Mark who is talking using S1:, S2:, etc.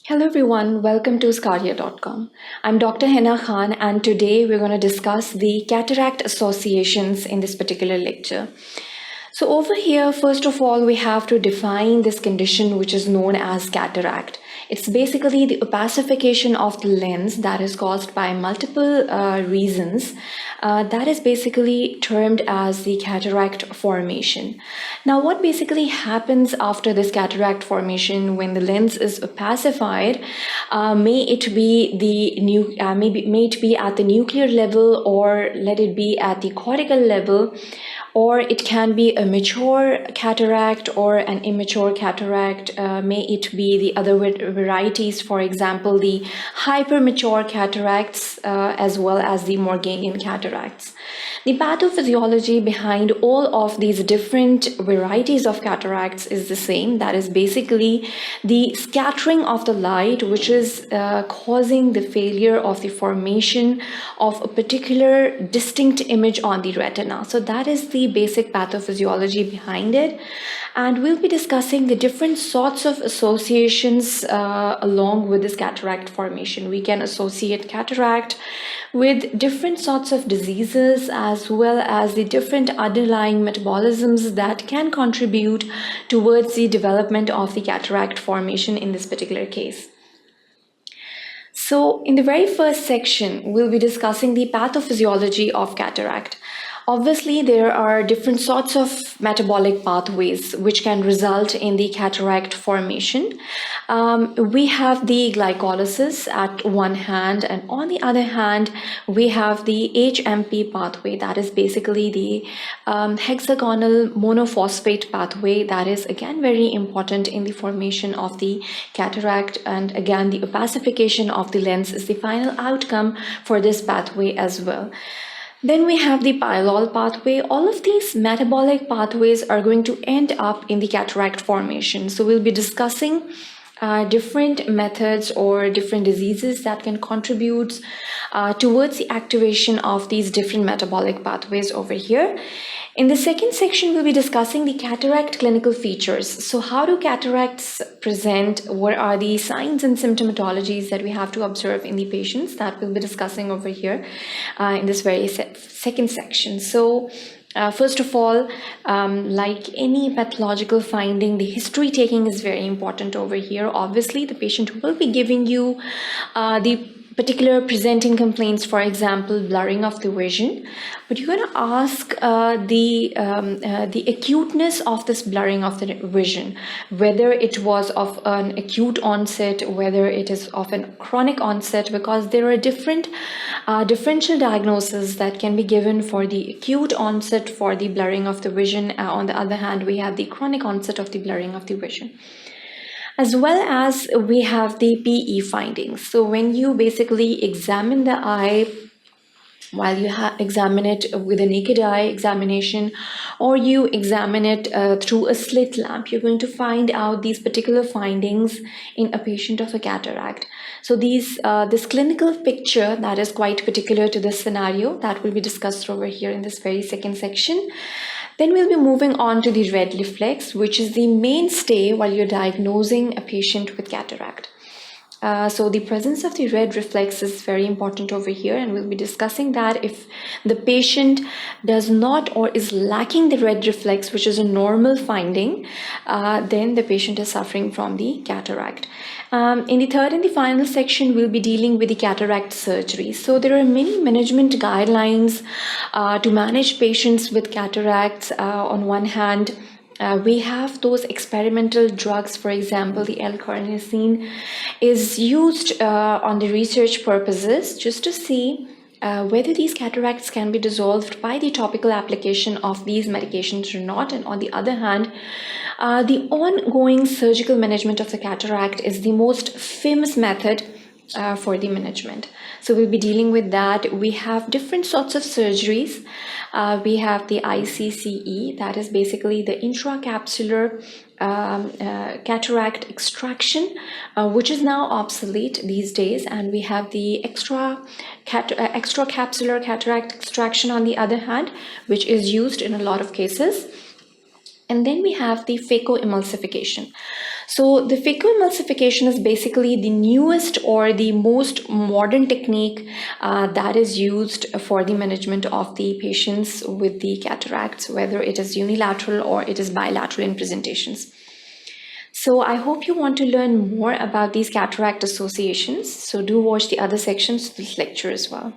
S1: Hello everyone, welcome to sqadia.com. I'm Dr. Hina Khan and today we're going to discuss the cataract associations in this particular lecture. So over here, first of all, we have to define this condition which is known as cataract. It's basically the opacification of the lens that is caused by multiple reasons. That is basically termed as the cataract formation. Now, what basically happens after this cataract formation when the lens is opacified? May it be at the nuclear level, or let it be at the cortical level, or it can be a mature cataract or an immature cataract. May it be the other varieties, for example, the hypermature cataracts as well as the Morganian cataracts. The pathophysiology behind all of these different varieties of cataracts is the same. That is basically the scattering of the light, which is causing the failure of the formation of a particular distinct image on the retina. So that is the basic pathophysiology behind it. And we'll be discussing the different sorts of associations along with this cataract formation. We can associate cataract with different sorts of diseases as well as the different underlying metabolisms that can contribute towards the development of the cataract formation in this particular case. So in the very first section, we'll be discussing the pathophysiology of cataract. Obviously, there are different sorts of metabolic pathways which can result in the cataract formation. We have the glycolysis at one hand, and on the other hand, we have the HMP pathway. That is basically the hexagonal monophosphate pathway. That is again very important in the formation of the cataract, and again the opacification of the lens is the final outcome for this pathway as well. Then we have the pylol pathway. All of these metabolic pathways are going to end up in the cataract formation. So we'll be discussing different methods or different diseases that can contribute towards the activation of these different metabolic pathways over here. In the second section, we'll be discussing the cataract clinical features. So how do cataracts present? What are the signs and symptomatologies that we have to observe in the patients? That we'll be discussing over here in this very second section. So first of all, like any pathological finding, the history taking is very important over here. Obviously, the patient will be giving you the particular presenting complaints, for example, blurring of the vision, but you're going to ask the acuteness of this blurring of the vision, whether it was of an acute onset, whether it is of a chronic onset, because there are different differential diagnoses that can be given for the acute onset for the blurring of the vision. On the other hand, we have the chronic onset of the blurring of the vision. As well as we have the PE findings. So when you basically examine the eye, while you examine it with a naked eye examination, or you examine it through a slit lamp, you're going to find out these particular findings in a patient of a cataract. So this clinical picture that is quite particular to this scenario that will be discussed over here in this very second section. Then we'll be moving on to the red reflex, which is the mainstay while you're diagnosing a patient with cataract. So the presence of the red reflex is very important over here, and we'll be discussing that if the patient does not or is lacking the red reflex, which is a normal finding, then the patient is suffering from the cataract. In the third and the final section, we'll be dealing with the cataract surgery. So there are many management guidelines to manage patients with cataracts. On one hand, we have those experimental drugs, for example, the L-carnosine is used on the research purposes just to see whether these cataracts can be dissolved by the topical application of these medications or not. And on the other hand, the ongoing surgical management of the cataract is the most famous method for the management. So we'll be dealing with that. We have different sorts of surgeries. We have the ICCE, that is basically the intracapsular cataract extraction, which is now obsolete these days, and we have the extracapsular cataract extraction on the other hand, which is used in a lot of cases. And then we have the phacoemulsification. So the phacoemulsification is basically the newest or the most modern technique that is used for the management of the patients with the cataracts, whether it is unilateral or it is bilateral in presentations. So I hope you want to learn more about these cataract associations. So do watch the other sections of this lecture as well.